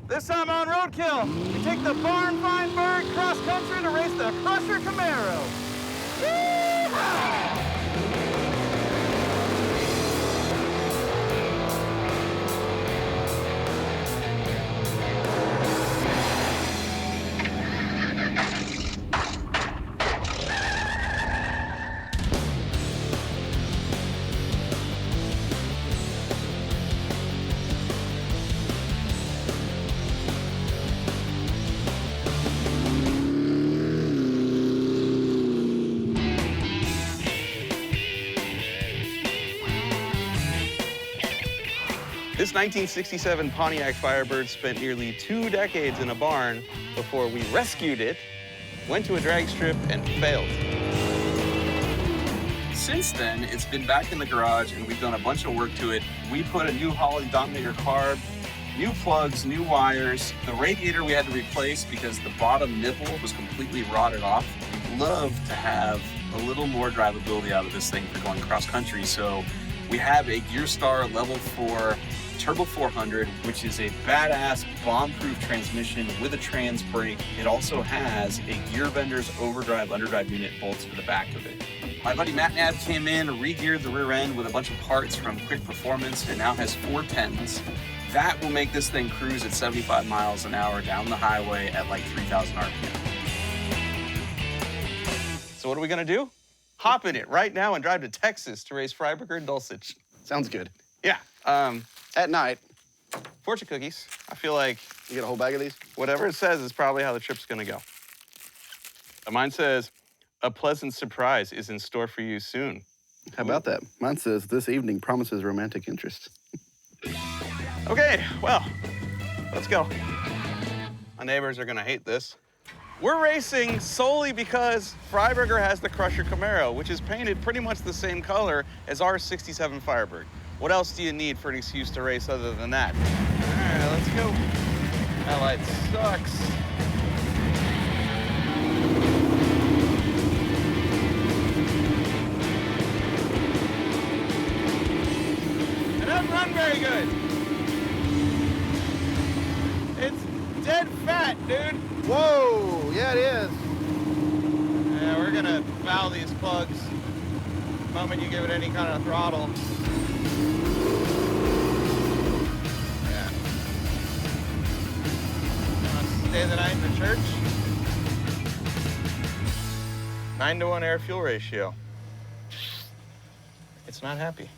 This time on Roadkill, we take the Barnfind bird cross country to race the Crusher Camaro. Yeehaw! This 1967 Pontiac Firebird spent nearly 2 decades in a barn before we rescued it, went to a drag strip, and failed. Since then, it's been back in the garage, and we've done a bunch of work to it. We put a new Holley Dominator carb, new plugs, new wires. The radiator we had to replace because the bottom nipple was completely rotted off. We'd love to have a little more drivability out of this thing for going cross country, so we have a Gearstar Level 4 Turbo 400, which is a badass bomb-proof transmission with a trans brake. It also has a Gearbender's overdrive underdrive unit bolted to the back of it. My buddy Matt Nab came in, re-geared the rear end with a bunch of parts from Quick Performance, and now has 410s. That will make this thing cruise at 75 miles an hour down the highway at like 3,000 RPM. So what are we gonna do? Hop in it right now and drive to Texas to race Firebird and Dulcich. Sounds good. Yeah. At night. Fortune cookies. I feel like You get a whole bag of these? whatever it says is probably how the trip's gonna go. Mine says, a pleasant surprise is in store for you soon. How about that? Mine says, this evening promises romantic interest. Okay, well, let's go. My neighbors are gonna hate this. We're racing solely because Freiberger has the Crusher Camaro, which is painted pretty much the same color as our 67 Firebird. What else do you need for an excuse to race other than that? All right, let's go. That light sucks. It doesn't run very good. It's dead fat, dude. Whoa, yeah, it is. Yeah, we're gonna foul these plugs the moment you give it any kind of throttle. Yeah. Wanna stay the night in the church? 9-to-1 air-fuel ratio. It's not happy.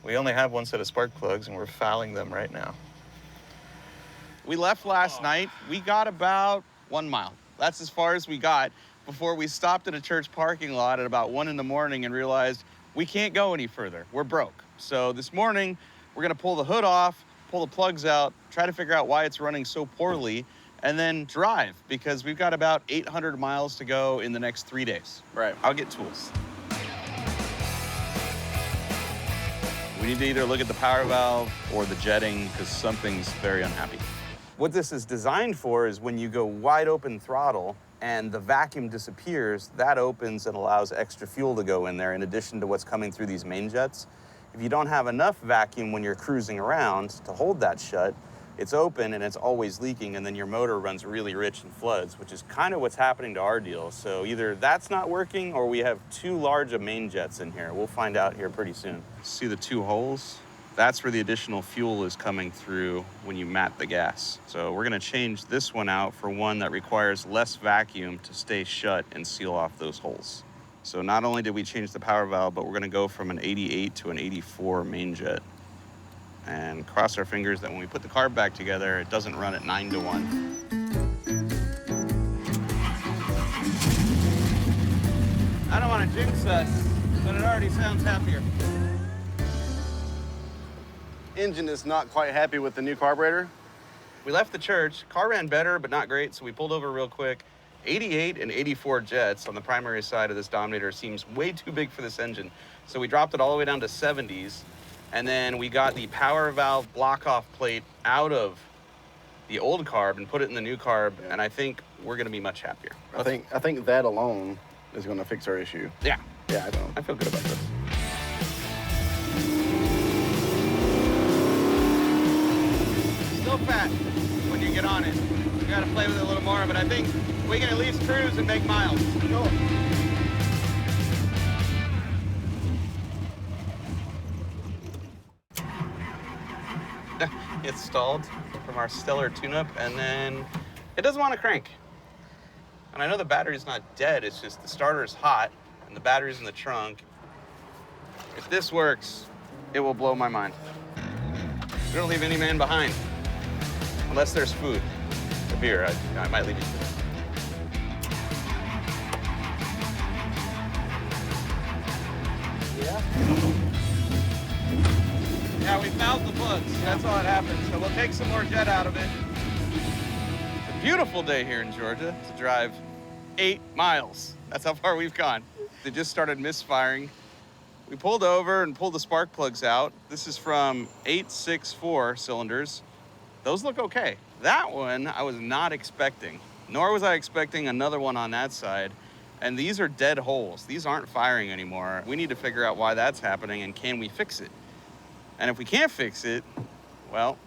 We only have one set of spark plugs, and we're fouling them right now. We left last night. We got about 1 mile. That's as far as we got before we stopped at a church parking lot at about 1 in the morning and realized we can't go any further. We're broke. So this morning, we're gonna pull the hood off, pull the plugs out, try to figure out why it's running so poorly, and then drive, because we've got about 800 miles to go in the next 3 days. Right. I'll get tools. We need to either look at the power valve or the jetting, because something's very unhappy. What this is designed for is when you go wide open throttle and the vacuum disappears, that opens and allows extra fuel to go in there in addition to what's coming through these main jets. If you don't have enough vacuum when you're cruising around to hold that shut, it's open and it's always leaking, and then your motor runs really rich and floods, which is kind of what's happening to our deal. So either that's not working or we have too large of main jets in here. We'll find out here pretty soon. See the 2 holes? That's where the additional fuel is coming through when you mat the gas. So we're gonna change this one out for one that requires less vacuum to stay shut and seal off those holes. So not only did we change the power valve, but we're gonna go from an 88 to an 84 main jet. And cross our fingers that when we put the carb back together, it doesn't run at 9-to-1. I don't wanna jinx us, but it already sounds happier. Engine is not quite happy with the new carburetor. We left the church. Car ran better, but not great, so we pulled over real quick. 88 and 84 jets on the primary side of this Dominator seems way too big for this engine. So we dropped it all the way down to 70s, and then we got the power valve block-off plate out of the old carb and put it in the new carb, and I think we're gonna be much happier. I think that alone is gonna fix our issue. Yeah. Yeah, I don't. I feel good about this. so fat when you get on it. You gotta play with it a little more, but I think we can at least cruise and make miles. Cool. It's stalled from our stellar tune-up, and then it doesn't want to crank. And I know the battery's not dead, it's just the starter's hot, and the battery's in the trunk. If this works, it will blow my mind. We don't leave any man behind, unless there's food. A beer, I might leave you to it. Yeah, we fouled the plugs. That's all that happened. So we'll take some more jet out of it. It's a beautiful day here in Georgia to drive 8 miles. That's how far we've gone. They just started misfiring. We pulled over and pulled the spark plugs out. This is from 864 cylinders. Those look okay. That one I was not expecting, nor was I expecting another one on that side. And these are dead holes. These aren't firing anymore. We need to figure out why that's happening and can we fix it? And if we can't fix it, well,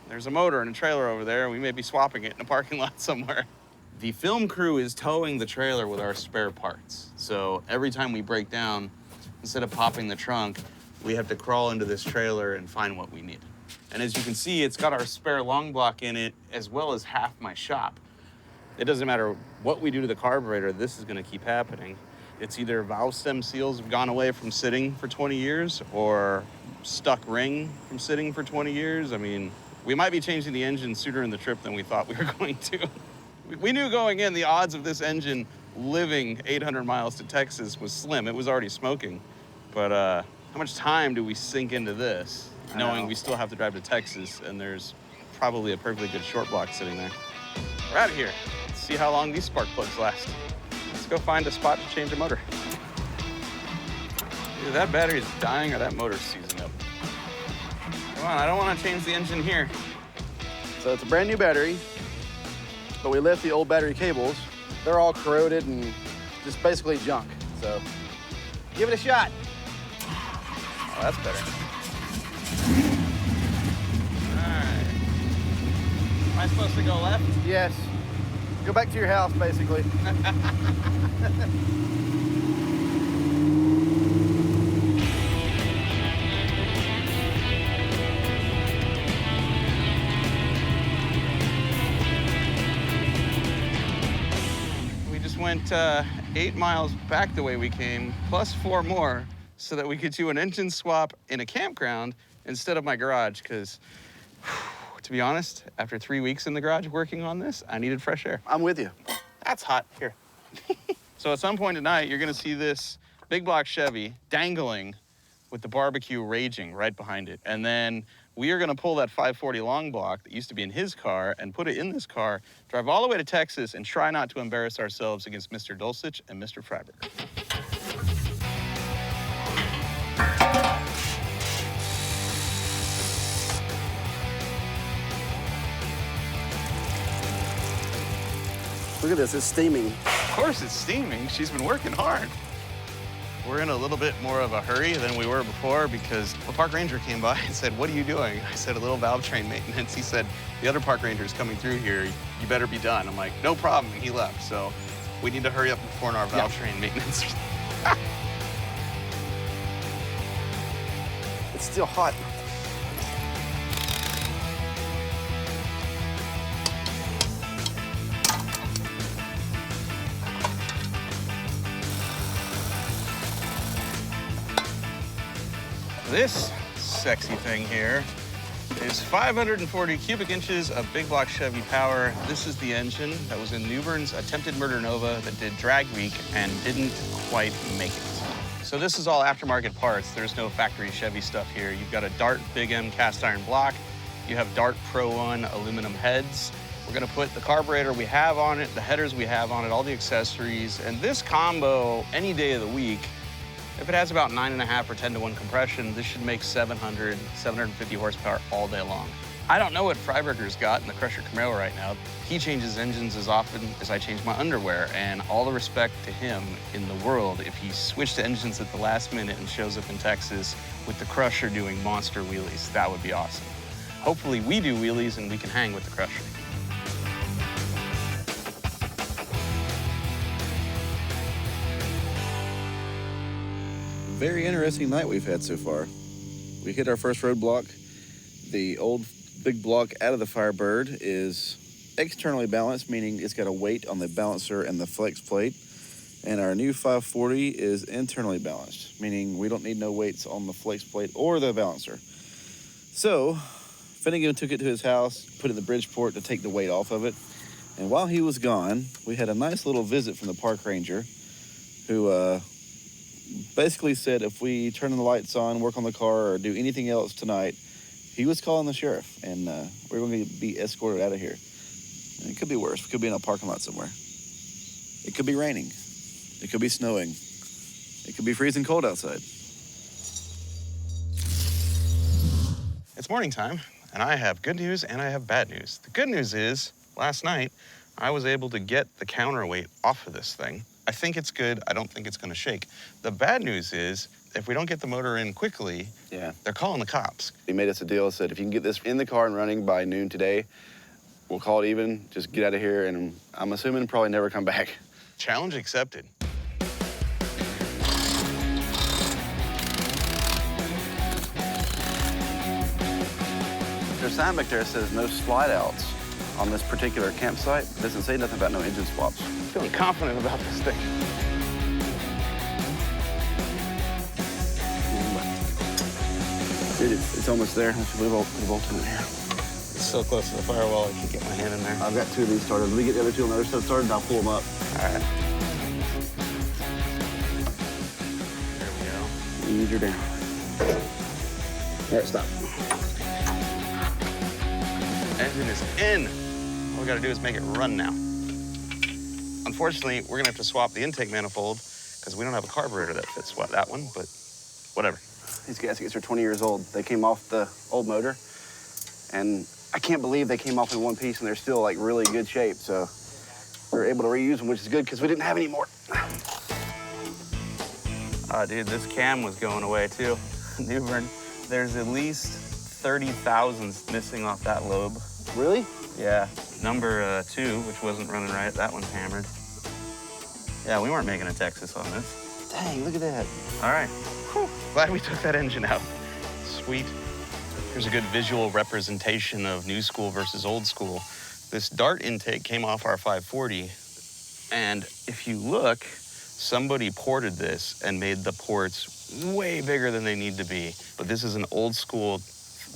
there's a motor and a trailer over there. We may be swapping it in a parking lot somewhere. The film crew is towing the trailer with our spare parts. So every time we break down, instead of popping the trunk, we have to crawl into this trailer and find what we need. And as you can see, it's got our spare long block in it, as well as half my shop. It doesn't matter what we do to the carburetor, this is gonna keep happening. It's either valve stem seals have gone away from sitting for 20 years or stuck ring from sitting for 20 years. I mean, we might be changing the engine sooner in the trip than we thought we were going to. We knew going in the odds of this engine living 800 miles to Texas was slim. It was already smoking. But how much time do we sink into this, knowing we still have to drive to Texas and there's probably a perfectly good short block sitting there? We're out of here. Let's see how long these spark plugs last. Let's go find a spot to change a motor. Either that battery is dying or that motor's seizing up. Come on, I don't want to change the engine here. So it's a brand new battery, but we left the old battery cables. They're all corroded and just basically junk. So give it a shot. Oh, that's better. All right. Am I supposed to go left? Yes. Go back to your house, basically. Went 8 miles back the way we came, plus 4 more, so that we could do an engine swap in a campground instead of my garage, because, to be honest, after 3 weeks in the garage working on this, I needed fresh air. I'm with you. That's hot. Here. So at some point tonight, you're gonna see this big block Chevy dangling with the barbecue raging right behind it. And then we are gonna pull that 540 long block that used to be in his car and put it in this car, drive all the way to Texas, and try not to embarrass ourselves against Mr. Dulcich and Mr. Firebird. Look at this, it's steaming. Of course it's steaming. She's been working hard. We're in a little bit more of a hurry than we were before because the park ranger came by and said, "What are you doing?" I said, "A little valve train maintenance." He said, "The other park ranger is coming through here. You better be done." I'm like, "No problem." And he left. So we need to hurry up and perform our valve train maintenance. It's still hot. This sexy thing here is 540 cubic inches of big block Chevy power. This is the engine that was in Newbern's attempted murder Nova that did drag week and didn't quite make it. So this is all aftermarket parts. There's no factory Chevy stuff here. You've got a Dart Big M cast iron block. You have Dart Pro 1 aluminum heads. We're gonna put the carburetor we have on it, the headers we have on it, all the accessories, and this combo any day of the week. If it has about 9.5 or 10-to-1 compression, this should make 700, 750 horsepower all day long. I don't know what Firebirder's got in the Crusher Camaro right now. He changes engines as often as I change my underwear, and all the respect to him in the world if he switched engines at the last minute and shows up in Texas with the Crusher doing monster wheelies. That would be awesome. Hopefully we do wheelies and we can hang with the crusher. Very interesting night we've had so far. We hit our first roadblock. The old big block out of the Firebird is externally balanced, meaning it's got a weight on the balancer and the flex plate. And our new 540 is internally balanced, meaning we don't need no weights on the flex plate or the balancer. So Finnegan took it to his house, put it in the Bridgeport to take the weight off of it. And while he was gone, we had a nice little visit from the park ranger who basically said if we turn the lights on, work on the car, or do anything else tonight, he was calling the sheriff, and we're going to be escorted out of here. And it could be worse. We could be in a parking lot somewhere. It could be raining. It could be snowing. It could be freezing cold outside. It's morning time, and I have good news and I have bad news. The good news is, last night, I was able to get the counterweight off of this thing. I think it's good. I don't think it's going to shake. The bad news is, if we don't get the motor in quickly, they're calling the cops. He made us a deal, said if you can get this in the car and running by noon today, we'll call it even, just get out of here, and I'm assuming probably never come back. Challenge accepted. There's a sign back there that says no slide outs on this particular campsite. It doesn't say nothing about no engine swaps. I'm feeling confident about this thing. Dude, it's almost there. Let's put a bolt in it here. It's so close to the firewall, I can get my hand in there. I've got two of these started. Let me get the other two on the other side started, and I'll pull them up. All right. There we go. Ease her down. All right, stop. Engine is in. All we gotta do is make it run now. Unfortunately, we're gonna have to swap the intake manifold because we don't have a carburetor that fits that one, but whatever. These gaskets are 20 years old. They came off the old motor, and I can't believe they came off in one piece and they're still like really good shape. So we were able to reuse them, which is good because we didn't have any more. Oh, dude, this cam was going away too. Newbern, there's at least 30 thousandths missing off that lobe. Really? Yeah. Number 2, which wasn't running right, that one's hammered. Yeah, we weren't making a Texas on this. Dang, look at that. All right. Whew. Glad we took that engine out. Sweet. Here's a good visual representation of new school versus old school. This dart intake came off our 540, and if you look, somebody ported this and made the ports way bigger than they need to be. But this is an old school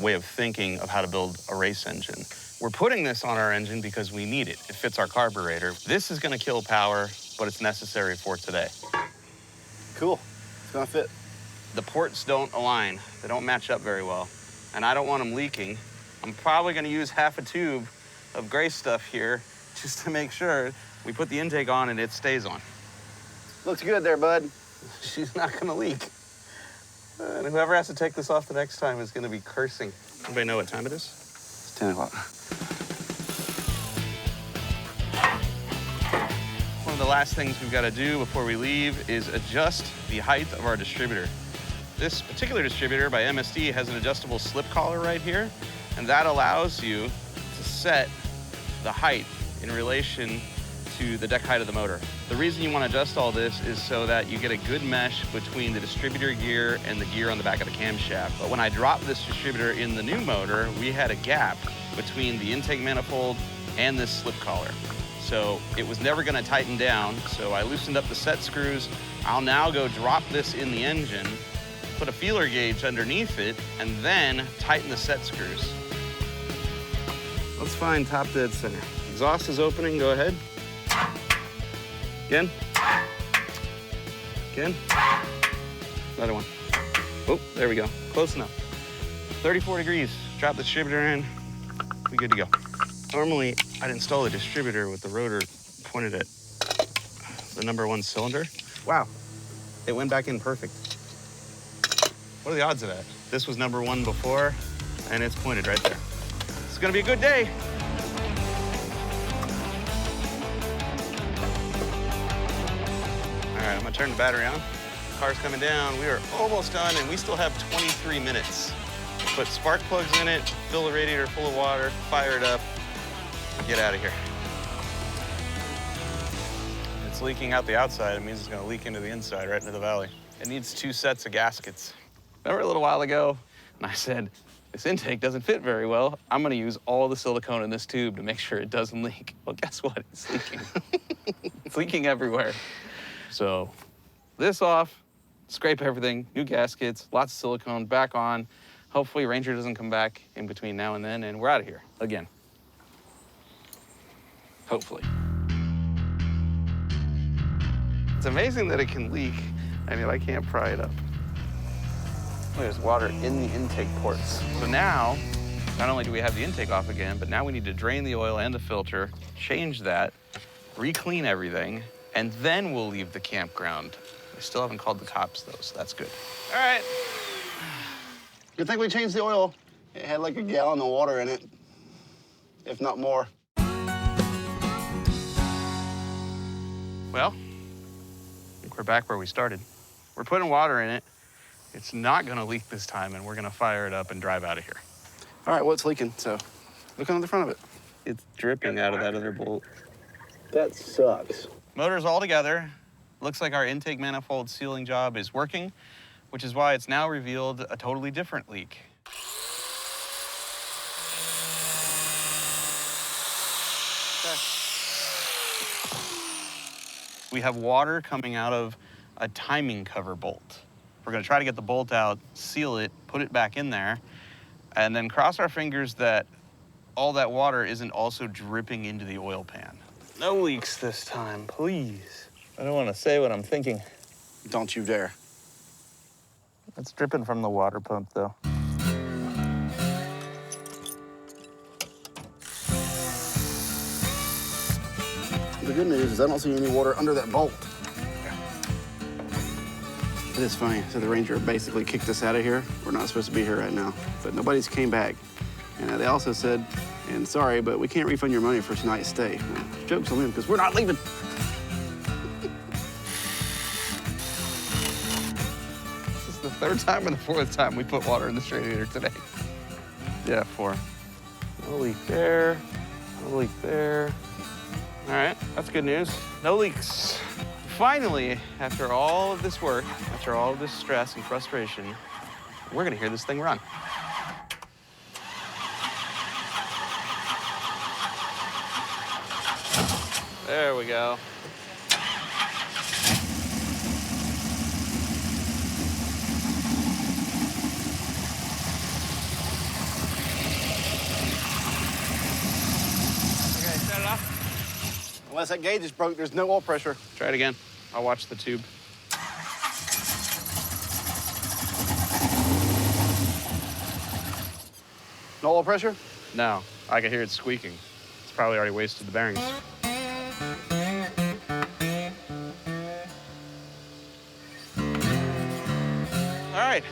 way of thinking of how to build a race engine. We're putting this on our engine because we need it. It fits our carburetor. This is gonna kill power, but it's necessary for today. Cool. It's gonna fit. The ports don't align. They don't match up very well. And I don't want them leaking. I'm probably gonna use half a tube of gray stuff here just to make sure we put the intake on and it stays on. Looks good there, bud. She's not gonna leak. And whoever has to take this off the next time is gonna be cursing. Anybody know what time it is? It's 10 o'clock. One of the last things we've gotta do before we leave is adjust the height of our distributor. This particular distributor by MSD has an adjustable slip collar right here, and that allows you to set the height in relation to the deck height of the motor. The reason you want to adjust all this is so that you get a good mesh between the distributor gear and the gear on the back of the camshaft. But when I dropped this distributor in the new motor, we had a gap between the intake manifold and this slip collar. So it was never going to tighten down, so I loosened up the set screws. I'll now go drop this in the engine, put a feeler gauge underneath it, and then tighten the set screws. Let's find top dead center. Exhaust is opening, go ahead. Again. Again. Another one. Oh, there we go. Close enough. 34 degrees. Drop the distributor in. Be good to go. Normally, I'd install a distributor with the rotor pointed at the #1 cylinder. Wow. It went back in perfect. What are the odds of that? This was #1 before, and it's pointed right there. It's gonna be a good day. All right, I'm gonna turn the battery on. Car's coming down. We are almost done, and we still have 23 minutes. Put spark plugs in it, fill the radiator full of water, fire it up, get out of here. It's leaking out the outside. It means it's gonna leak into the inside, right into the valley. It needs 2 sets of gaskets. Remember a little while ago, and I said, this intake doesn't fit very well. I'm gonna use all the silicone in this tube to make sure it doesn't leak. Well, guess what? It's leaking. It's leaking everywhere. So this off, scrape everything, new gaskets, lots of silicone, back on. Hopefully Ranger doesn't come back in between now and then, and we're out of here again. Hopefully. It's amazing that it can leak, and yet I can't pry it up. There's water in the intake ports. So now, not only do we have the intake off again, but now we need to drain the oil and the filter, change that, re-clean everything, and then we'll leave the campground. We still haven't called the cops, though, so that's good. All right. Good thing we changed the oil. It had like a gallon of water in it, if not more. Well, I think we're back where we started. We're putting water in it. It's not gonna leak this time, and we're gonna fire it up and drive out of here. All right, well, it's leaking, so look on the front of it. It's dripping out of that other bolt. That sucks. Motor's all together. Looks like our intake manifold sealing job is working, which is why it's now revealed a totally different leak. We have water coming out of a timing cover bolt. We're gonna try to get the bolt out, seal it, put it back in there, and then cross our fingers that all that water isn't also dripping into the oil pan. No leaks this time, please. I don't want to say what I'm thinking. Don't you dare. It's dripping from the water pump, though. The good news is I don't see any water under that bolt. It is funny. So the Ranger basically kicked us out of here. We're not supposed to be here right now, but nobody's came back. And they also said, and sorry, but we can't refund your money for tonight's stay. Well, joke's on them, because we're not leaving. This is the 3rd time and the 4th time we put water in this radiator today. Yeah, 4. No leak there, no leak there. All right, that's good news. No leaks. Finally, after all of this work, after all of this stress and frustration, we're gonna hear this thing run. There we go. Okay, set it off. Unless that gauge is broke, there's no oil pressure. Try it again. I'll watch the tube. No oil pressure? No, I can hear it squeaking. It's probably already wasted the bearings. All right,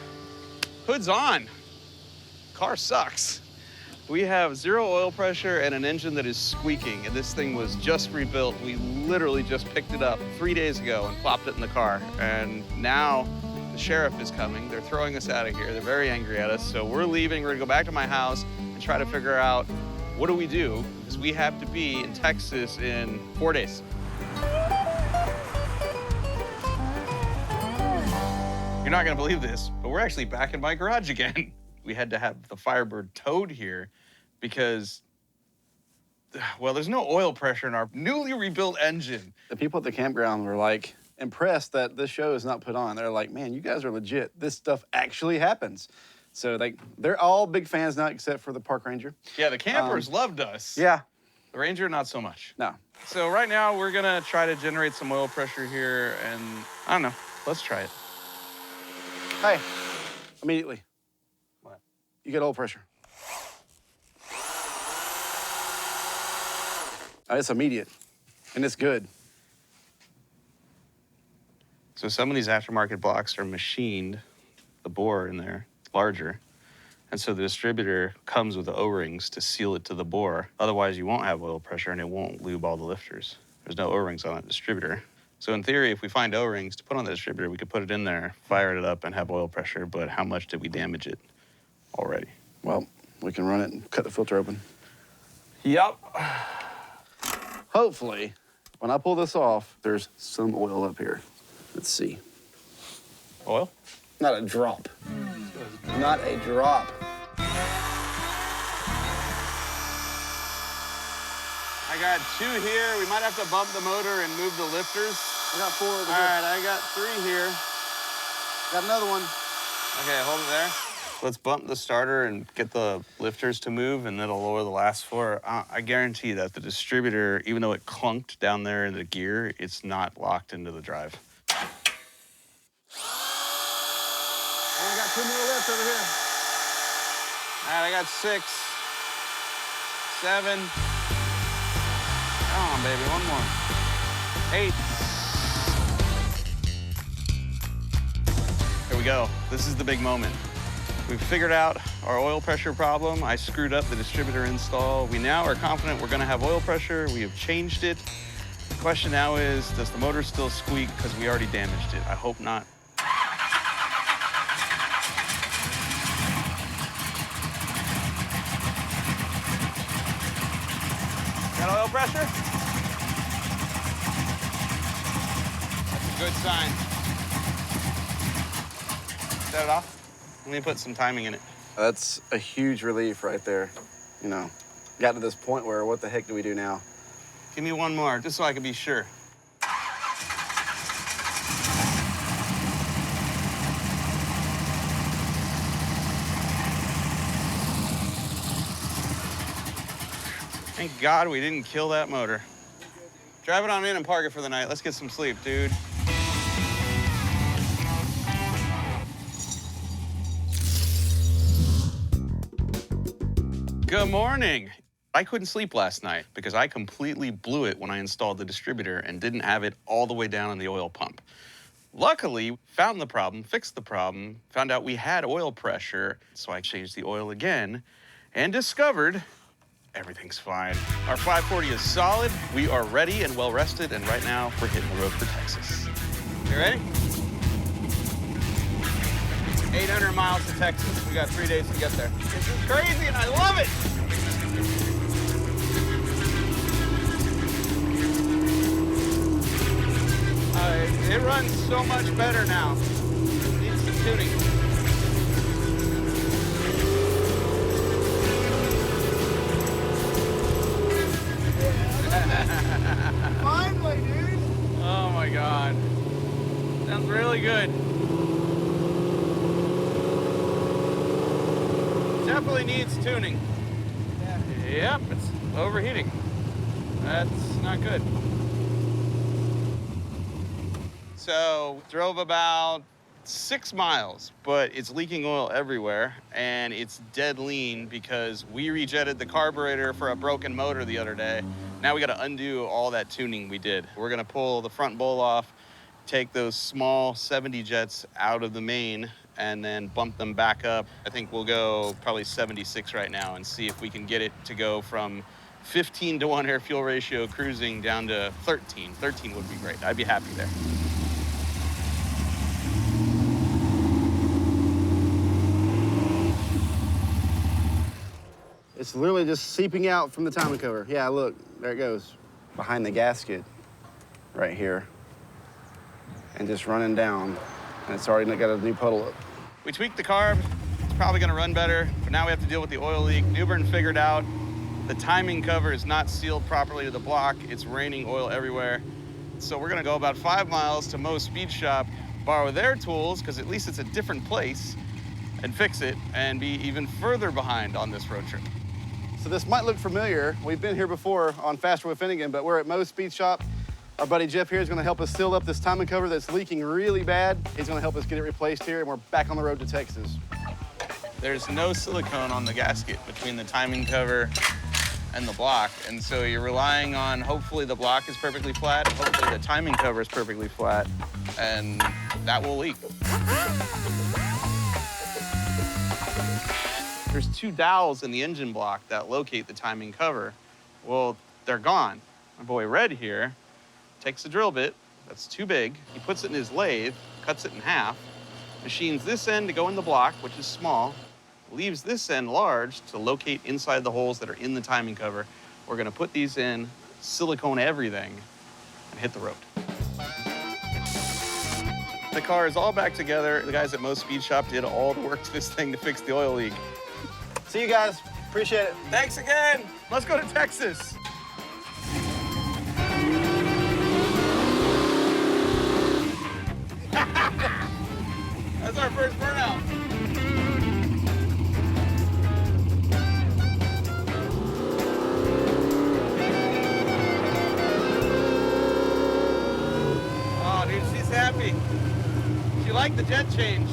hood's on. Car sucks. We have 0 oil pressure and an engine that is squeaking, and this thing was just rebuilt. We literally just picked it up 3 days ago and plopped it in the car. And now the sheriff is coming. They're throwing us out of here. They're very angry at us. So we're leaving. We're gonna go back to my house and try to figure out what do we do, because we have to be in Texas in 4 days. You're not gonna believe this, but we're actually back in my garage again. We had to have the Firebird towed here because, well, there's no oil pressure in our newly rebuilt engine. The people at the campground were like impressed that this show is not put on. They're like, man, you guys are legit. This stuff actually happens. So they're all big fans now, except for the park ranger. Yeah, the campers loved us. Yeah. The Ranger, not so much. No. So right now we're gonna try to generate some oil pressure here, and I don't know, let's try it. Hey, immediately. What? You get oil pressure. It's immediate, and it's good. So some of these aftermarket blocks are machined, the bore in there, larger. And so the distributor comes with the O-rings to seal it to the bore. Otherwise, you won't have oil pressure and it won't lube all the lifters. There's no O-rings on that distributor. So in theory, if we find O-rings to put on the distributor, we could put it in there, fire it up, and have oil pressure. But how much did we damage it? already. Well, we can run it and cut the filter open. Yep. Hopefully, when I pull this off, there's some oil up here. Let's see. Oil? Not a drop. Not a drop. I got 2 here. We might have to bump the motor and move the lifters. I got 4 over All here. right, I got 3 here. Got another one. Okay, hold it there. Let's bump the starter and get the lifters to move, and it'll lower the last 4. I guarantee that the distributor, even though it clunked down there in the gear, it's not locked into the drive. I got 2 more left over here. All right, I got 6, 7. Come on, baby, 1 more. 8. Here we go. This is the big moment. We've figured out our oil pressure problem. I screwed up the distributor install. We now are confident we're gonna have oil pressure. We have changed it. The question now is, does the motor still squeak? Because we already damaged it. I hope not. Got oil pressure? That's a good sign. Set it off. Let me put some timing in it. That's a huge relief right there. You know, got to this point where what the heck do we do now? Give me 1 more, just so I can be sure. Thank God we didn't kill that motor. Drive it on in and park it for the night. Let's get some sleep, dude. Good morning. I couldn't sleep last night because I completely blew it when I installed the distributor and didn't have it all the way down in the oil pump. Luckily, found the problem, fixed the problem, found out we had oil pressure, so I changed the oil again and discovered everything's fine. Our 540 is solid, we are ready and well rested, and right now we're hitting the road for Texas. You ready? 800 miles to Texas. We got 3 days to get there. This is crazy and I love it. It runs so much better now. Needs some tuning. Finally, dude. Oh my God. Sounds really good. Definitely needs tuning. Yeah. Yep, it's overheating. That's not good. So, drove about 6 miles, but it's leaking oil everywhere, and it's dead lean because we rejetted the carburetor for a broken motor the other day. Now we gotta undo all that tuning we did. We're gonna pull the front bowl off, take those small 70 jets out of the main, and then bump them back up. I think we'll go probably 76 right now and see if we can get it to go from 15 to 1 air fuel ratio cruising down to 13. 13 would be great. I'd be happy there. It's literally just seeping out from the timing cover. Yeah, look, there it goes. Behind the gasket right here. And just running down. And it's already got a new puddle up. We tweaked the carb. It's probably gonna run better, but now we have to deal with the oil leak. Newbern figured out the timing cover is not sealed properly to the block. It's raining oil everywhere. So we're gonna go about 5 miles to Moe's Speed Shop, borrow their tools, because at least it's a different place, and fix it, and be even further behind on this road trip. So this might look familiar. We've been here before on Faster with Finnegan, but we're at Moe's Speed Shop. Our buddy Jeff here is gonna help us seal up this timing cover that's leaking really bad. He's gonna help us get it replaced here, and we're back on the road to Texas. There's no silicone on the gasket between the timing cover and the block, and so you're relying on hopefully the block is perfectly flat, hopefully the timing cover is perfectly flat, and that will leak. There's 2 dowels in the engine block that locate the timing cover. Well, they're gone. My boy Red here takes a drill bit that's too big, he puts it in his lathe, cuts it in half, machines this end to go in the block, which is small, leaves this end large to locate inside the holes that are in the timing cover. We're gonna put these in, silicone everything, and hit the road. The car is all back together. The guys at Mo's Speed Shop did all the work to this thing to fix the oil leak. See you guys. Appreciate it. Thanks again. Let's go to Texas. That's our first burnout. Oh, dude, she's happy. She liked the jet change.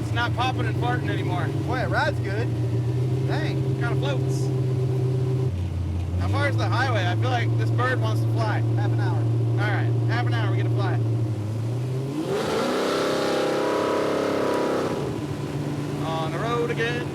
It's not popping and farting anymore. Boy, it rides good. Dang. Kind of floats. How far is the highway? I feel like this bird wants to fly. Half an hour. All right, half an hour, we get to fly. On the road again.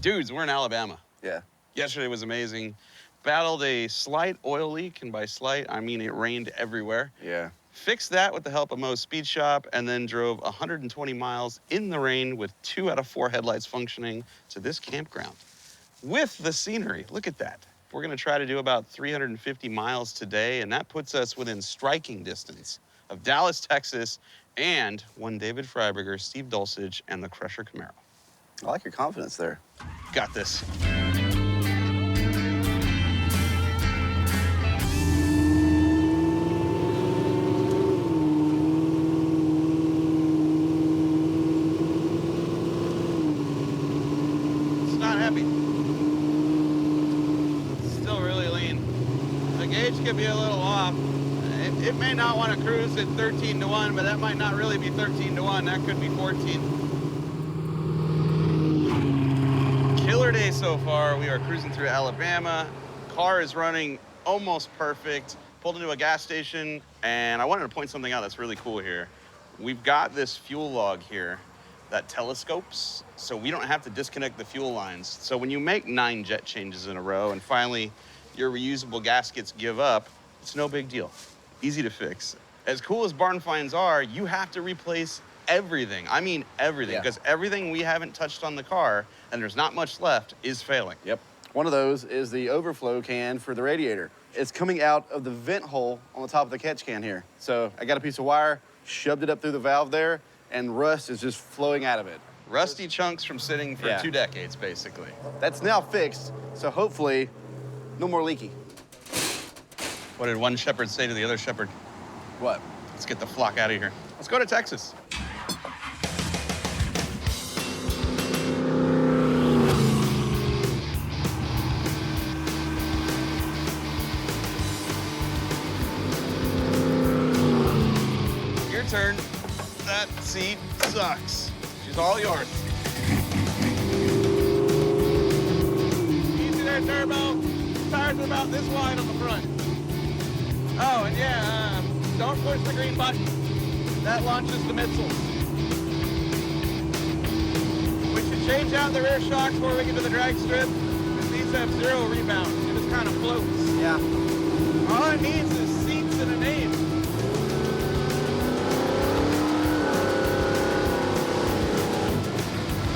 Dudes, we're in Alabama. Yeah. Yesterday was amazing. Battled a slight oil leak, and by slight, I mean it rained everywhere. Yeah. Fixed that with the help of Mo's Speed Shop, and then drove 120 miles in the rain with 2 out of 4 headlights functioning to this campground. With the scenery, look at that. We're gonna try to do about 350 miles today, and that puts us within striking distance of Dallas, Texas, and one David Freiberger, Steve Dulcich, and the Crusher Camaro. I like your confidence there. Got this. It's not happy. Still really lean. The gauge could be a little off. It may not want to cruise at 13 to 1, but that might not really be 13 to 1. That could be 14. Killer day so far. We are cruising through Alabama. Car is running almost perfect. Pulled into a gas station, and I wanted to point something out that's really cool here. We've got this fuel log here that telescopes, so we don't have to disconnect the fuel lines. So when you make 9 jet changes in a row, and finally your reusable gaskets give up, it's no big deal. Easy to fix. As cool as Barnfinds are, you have to replace everything. I mean everything, because everything we haven't touched on the car, and there's not much left, is failing. Yep. One of those is the overflow can for the radiator. It's coming out of the vent hole on the top of the catch can here. So I got a piece of wire, shoved it up through the valve there, and rust is just flowing out of it. Rusty chunks from sitting for 2 decades, basically. That's now fixed, so hopefully no more leaky. What did one shepherd say to the other shepherd? What? Let's get the flock out of here. Let's go to Texas. Your turn. That seat sucks. She's all yours. Easy there, Turbo. Tires are about this wide on the front. Oh, and yeah, don't push the green button. That launches the missiles. We should change out the rear shocks before we get to the drag strip, because these have 0 rebound. It just kind of floats. Yeah. All it needs is seats and a name.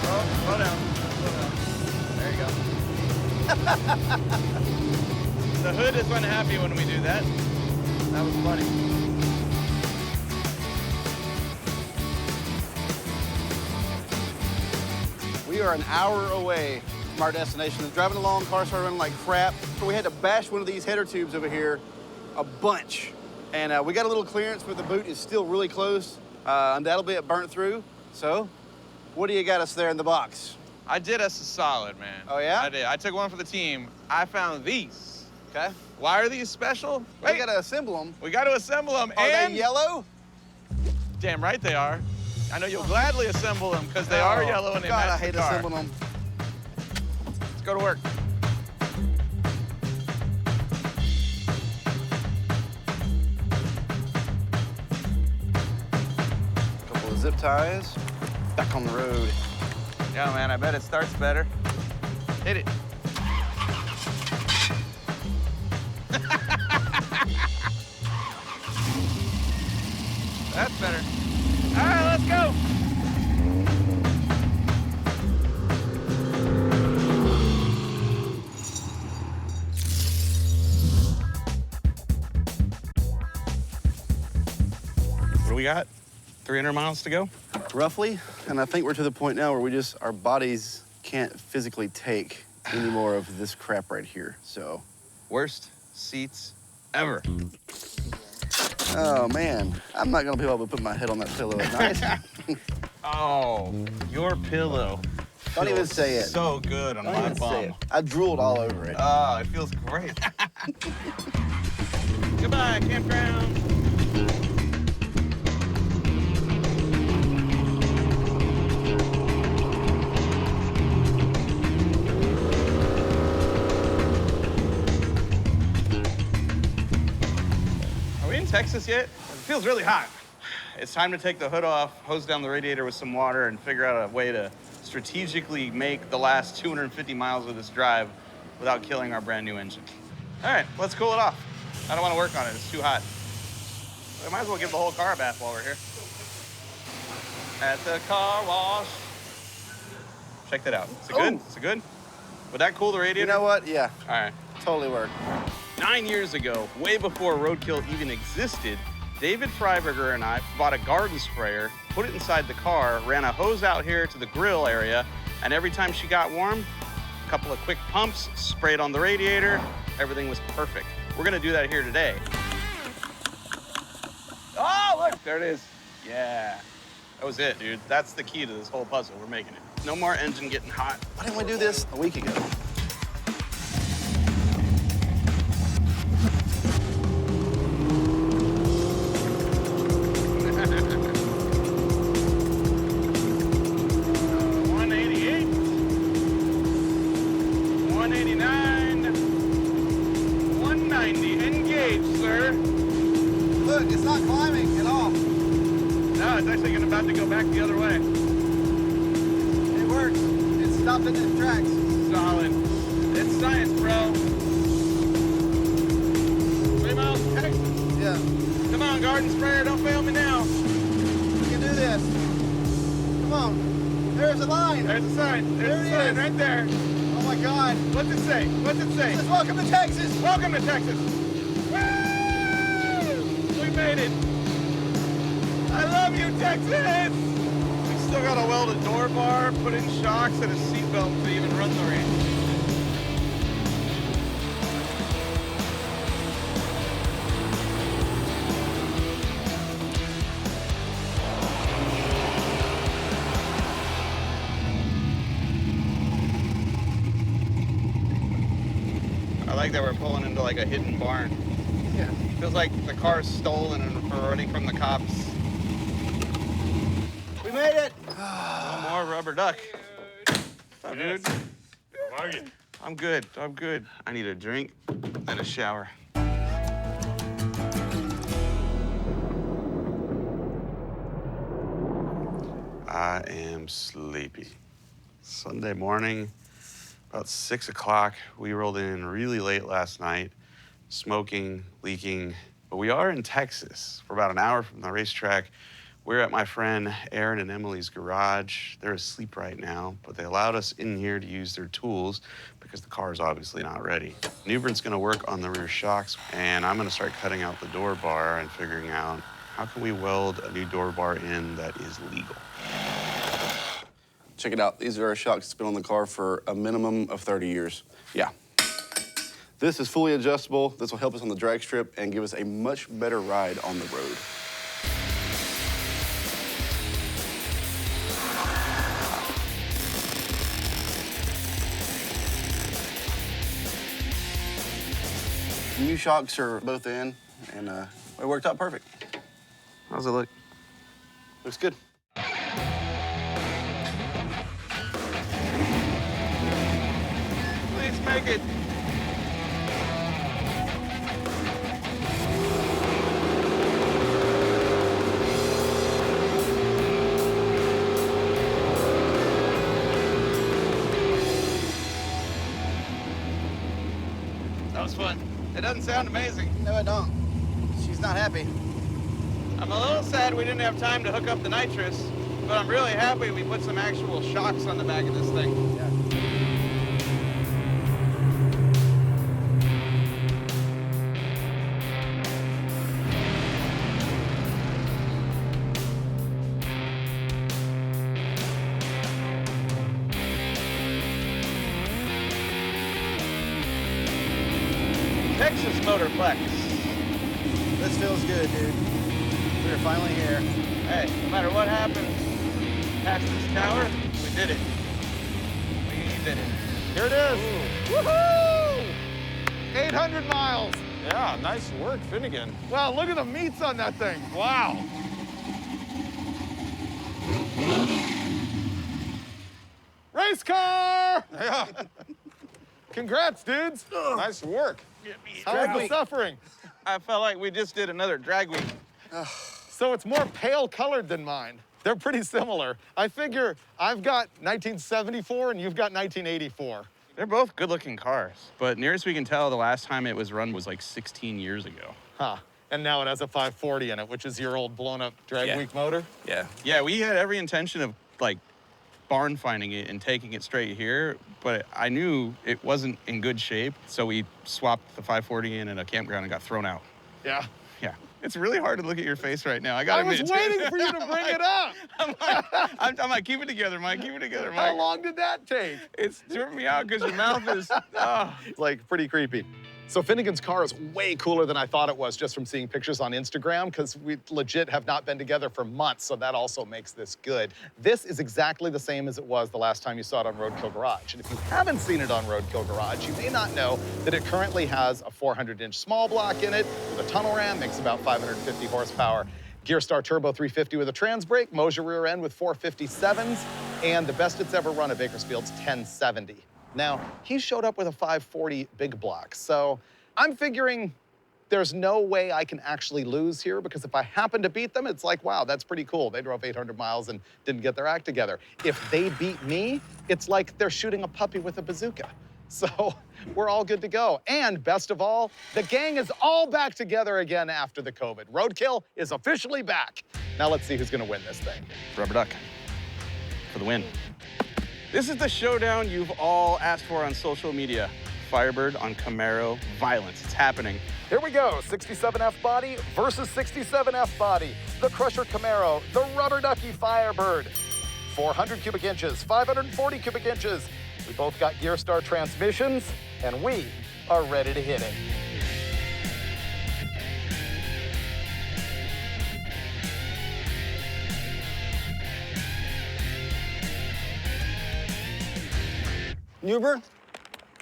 Oh, slow down. Slow down. There you go. The hood is unhappy when we do that. That was funny. We are an hour away from our destination. Driving along, car started running like crap. So we had to bash one of these header tubes over here a bunch. And we got a little clearance, but the boot is still really close. Undoubtedly it burnt through. So what do you got us there in the box? I did us a solid, man. Oh, yeah? I did. I took one for the team. I found these. Okay. Why are these special? We gotta assemble them. We got to assemble them. Are and they yellow? Damn right they are. I know you'll gladly assemble them because they are yellow and they God, I match hate the car. assembling them. Let's go to work. Couple of zip ties. Back on the road. Yeah, man, I bet it starts better. Hit it. do we got? 300 miles to go? Roughly, and I think we're to the point now where our bodies can't physically take any more of this crap right here, so. Worst seats ever. Oh, man. I'm not gonna be able to put my head on that pillow at night. Oh, your pillow. Don't even say it. So good on my bum. I drooled all over it. Oh, it feels great. Goodbye, campground. Are we in Texas yet? It feels really hot. It's time to take the hood off, hose down the radiator with some water, and figure out a way to strategically make the last 250 miles of this drive without killing our brand new engine. All right, let's cool it off. I don't want to work on it, it's too hot. I might as well give the whole car a bath while we're here. At the car wash. Check that out. Is it good? Is it good? Would that cool the radiator? You know what? Yeah. All right. Totally work. 9 years ago, way before Roadkill even existed, David Firebird and I bought a garden sprayer, put it inside the car, ran a hose out here to the grill area, and every time she got warm, a couple of quick pumps, sprayed on the radiator, everything was perfect. We're gonna do that here today. Oh, look, there it is. Yeah, that was it, dude. That's the key to this whole puzzle. We're making it. No more engine getting hot. Why didn't we do this a week ago? Look, it's not climbing at all. No, it's actually about to go back the other way. It works. It stopped in its tracks. Solid. It's science, bro. 3 miles to Texas. Yeah. Come on, garden sprayer, don't fail me now. We can do this. Come on. There's a line. There's a sign. There There's it a sign is. right there. Oh my God. What's it say? What's it say? It says, welcome to Texas. Welcome to Texas. Woo! We made it. I love you, Texas. We still gotta weld a door bar, put in shocks and a seatbelt to even run the range. I like that we're pulling into like a hidden barn. Yeah. Feels like the car's stolen and we're running from the cops. We made it. No more rubber duck. What's up, dude? How are you? I'm good. I'm good. I need a drink and a shower. I am sleepy. Sunday morning, about 6 o'clock. We rolled in really late last night, smoking, leaking. But we are in Texas. We're about an hour from the racetrack. We're at my friend Aaron and Emily's garage. They're asleep right now, but they allowed us in here to use their tools because the car is obviously not ready. Newbern's gonna work on the rear shocks, and I'm gonna start cutting out the door bar and figuring out how can we weld a new door bar in that is legal. Check it out. These are our shocks. It's been on the car for a minimum of 30 years. Yeah. This is fully adjustable. This will help us on the drag strip and give us a much better ride on the road. New shocks are both in, and it worked out perfect. How's it look? Looks good. Please make it. That was fun. It doesn't sound amazing. No, it don't. She's not happy. I'm a little sad we didn't have time to hook up the nitrous, but I'm really happy we put some actual shocks on the back of this thing. Yeah. Texas motor flex. This feels good, dude. We're finally here. Hey, no matter what happens past this tower, we did it. We did it. Here it is. Woohoo! 800 miles. Yeah, nice work, Finnegan. Wow, look at the meats on that thing. Wow. Race car! Yeah, Congrats, dudes. nice work. How was the suffering? I felt like we just did another drag week. So it's more pale colored than mine. They're pretty similar. I figure I've got 1974 and you've got 1984. They're both good-looking cars, but nearest we can tell, the last time it was run was like 16 years ago. Huh. And now it has a 540 in it, which is your old blown up drag week motor. Yeah. Yeah, we had every intention of like barn finding it and taking it straight here, but I knew it wasn't in good shape, so we swapped the 540 in at a campground and got thrown out. Yeah. Yeah. It's really hard to look at your face right now. I gotta was admit. waiting for you to bring it up. I'm like, keep it together, Mike. Keep it together, Mike. How long did that take? It's tripping me out because your mouth is. Like pretty creepy. So Finnegan's car is way cooler than I thought it was just from seeing pictures on Instagram, because we legit have not been together for months, so that also makes this good. This is exactly the same as it was the last time you saw it on Roadkill Garage. And if you haven't seen it on Roadkill Garage, you may not know that it currently has a 400-inch small block in it with a tunnel ram, makes about 550 horsepower. Gearstar Turbo 350 with a trans brake, Moser rear end with 457s, and the best it's ever run at Bakersfield's 1070. Now, he showed up with a 540 big block, so I'm figuring there's no way I can actually lose here, because if I happen to beat them, it's like, wow, that's pretty cool. They drove 800 miles and didn't get their act together. If they beat me, it's like they're shooting a puppy with a bazooka. So we're all good to go. And best of all, the gang is all back together again after the COVID. Roadkill is officially back. Now let's see who's gonna win this thing. Rubber duck for the win. This is the showdown you've all asked for on social media. Firebird on Camaro violence. It's happening. Here we go, 67F body versus 67F body. The Crusher Camaro, the Rubber Ducky Firebird. 400 cubic inches, 540 cubic inches. We both got Gearstar transmissions, and we are ready to hit it. Newbern,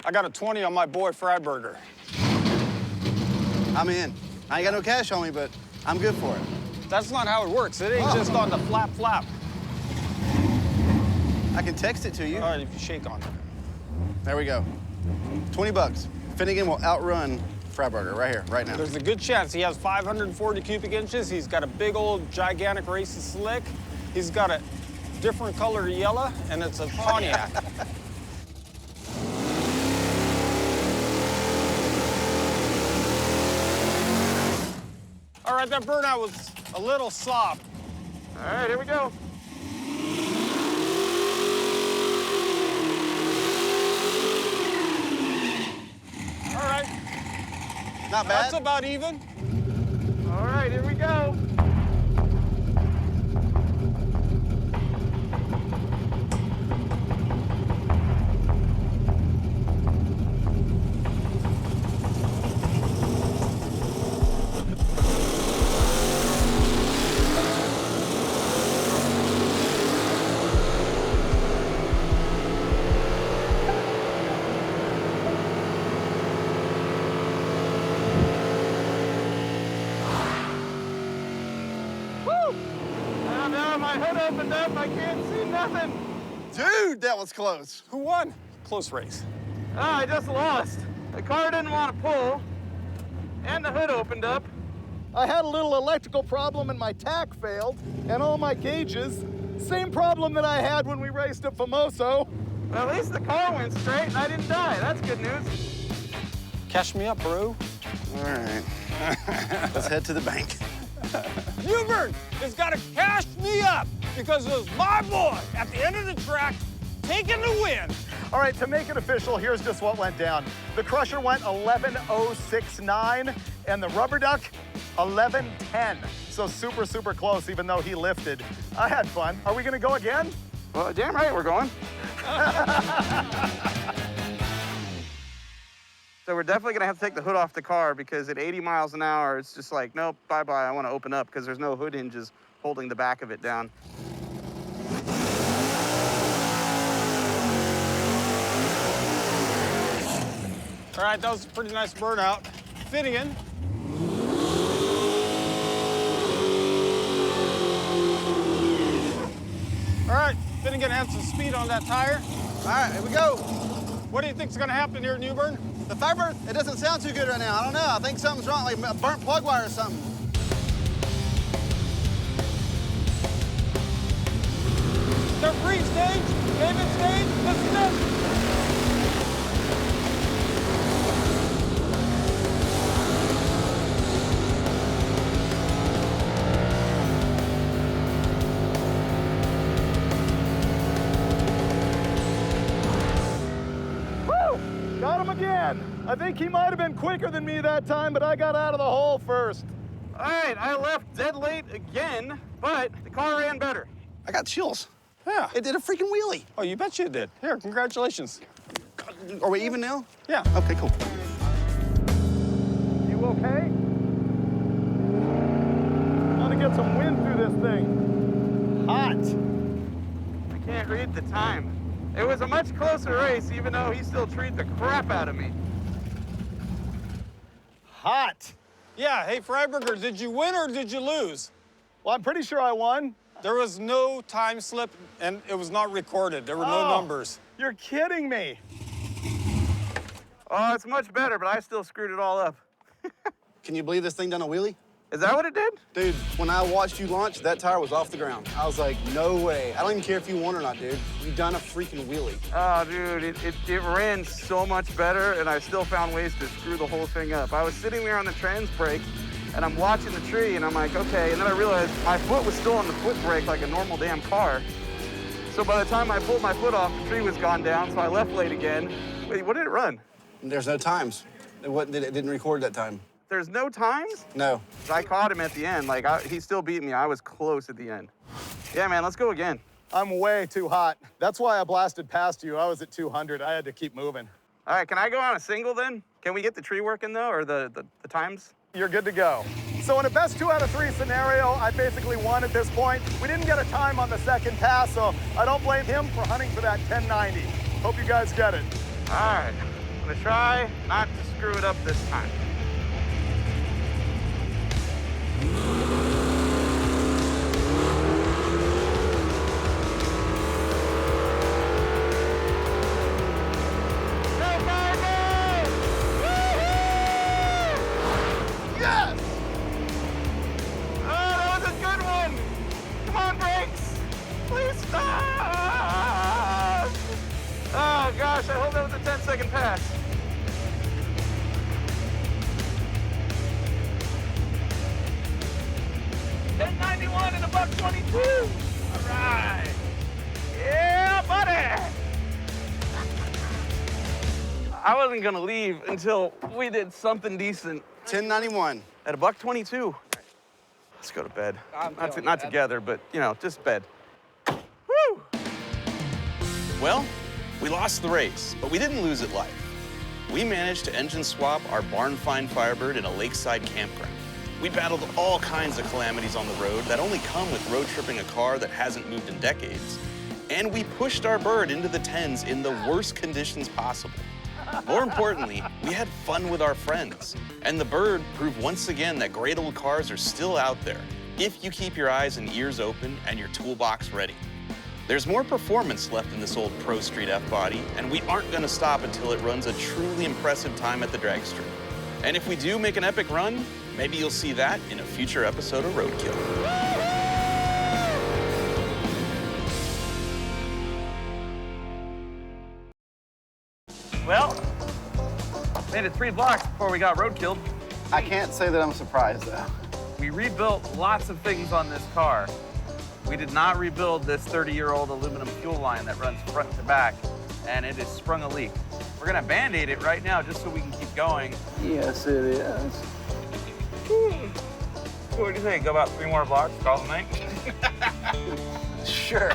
I got a 20 on my boy Firebird. I'm in. I ain't got no cash on me, but I'm good for it. That's not how it works. It ain't just on the flap flap. I can text it to you. All right, if you shake on it. There we go. 20 bucks. Finnegan will outrun Firebird right here, right now. There's a good chance. He has 540 cubic inches. He's got a big old gigantic racy slick. He's got a different color yellow, and it's a Pontiac. All right, that burnout was a little soft. All right, here we go. All right, Not bad. that's about even. All right, here we go. Now my hood opened up, I can't see nothing. Dude, that was close. Who won? Close race. Oh, I just lost. The car didn't want to pull, and the hood opened up. I had a little electrical problem and my tack failed, and all my gauges. Same problem that I had when we raced at Famoso. Well, at least the car went straight and I didn't die. That's good news. Cash me up, bro. All right. Let's head to the bank. Newbern has got to cash me up because it was my boy at the end of the track taking the win. All right, to make it official, here's just what went down. The Crusher went 11.069, and the Rubber Duck 11.10. So super, super close, even though he lifted. I had fun. Are we gonna go again? Well, damn right we're going. So we're definitely gonna have to take the hood off the car because at 80 miles an hour, it's just like, nope, bye-bye, I wanna open up because there's no hood hinges holding the back of it down. All right, that was a pretty nice burnout. Finnegan. All right, Finnegan had some speed on that tire. All right, here we go. What do you think's gonna happen here, Newbern? The Firebird, it doesn't sound too good right now. I don't know. I think something's wrong, like a burnt plug wire or something. They're free stage, David stage, listen up. Got him again. I think he might have been quicker than me that time, but I got out of the hole first. All right, I left dead late again, but the car ran better. I got chills. Yeah. It did a freaking wheelie. Oh, you bet you did. Here, congratulations. Are we even now? Yeah. Okay, cool. You okay? Got to get some wind through this thing. Hot. I can't read the time. It was a much closer race, even though he still treated the crap out of me. Hot. Yeah, hey, Freiberger, did you win or did you lose? Well, I'm pretty sure I won. There was no time slip, and it was not recorded. There were no numbers. You're kidding me. Oh, it's much better, but I still screwed it all up. Can you believe this thing done a wheelie? Is that what it did? Dude, when I watched you launch, that tire was off the ground. I was like, no way. I don't even care if you won or not, dude. You done a freaking wheelie. Oh, dude, it ran so much better, and I still found ways to screw the whole thing up. I was sitting there on the trans brake, and I'm watching the tree, and I'm like, okay, and then I realized my foot was still on the foot brake like a normal damn car. So by the time I pulled my foot off, the tree was gone down, so I left late again. Wait, what did it run? There's no times. It didn't record that time. There's no times? No. I caught him at the end. Like, he still beat me. I was close at the end. Yeah, man, let's go again. I'm way too hot. That's why I blasted past you. I was at 200. I had to keep moving. All right, can I go on a single then? Can we get the tree working, though, or the times? You're good to go. So in a best 2 out of 3 scenario, I basically won at this point. We didn't get a time on the second pass, so I don't blame him for hunting for that 1090. Hope you guys get it. All right, I'm gonna try not to screw it up this time. Oh gosh, I hope that was a 10-second pass. $10.91 and a $1.22. All right. Yeah, buddy. I wasn't gonna leave until we did something decent. 1091. At a $1.22. Let's go to bed. Not together, but you know, just bed. Woo! Well, we lost the race, but we didn't lose at life. We managed to engine swap our Barnfind Firebird in a lakeside campground. We battled all kinds of calamities on the road that only come with road tripping a car that hasn't moved in decades. And we pushed our bird into the 10s in the worst conditions possible. More importantly, we had fun with our friends. And the bird proved once again that great old cars are still out there, if you keep your eyes and ears open and your toolbox ready. There's more performance left in this old Pro Street F-body, and we aren't gonna stop until it runs a truly impressive time at the drag strip. And if we do make an epic run, maybe you'll see that in a future episode of Roadkill. Well, made it 3 blocks before we got roadkilled. I can't say that I'm surprised, though. We rebuilt lots of things on this car. We did not rebuild this 30-year-old aluminum fuel line that runs front to back, and it has sprung a leak. We're gonna Band-Aid it right now just so we can keep going. Yes, it is. What do you think? Go about 3 more blocks, call it a night? Sure.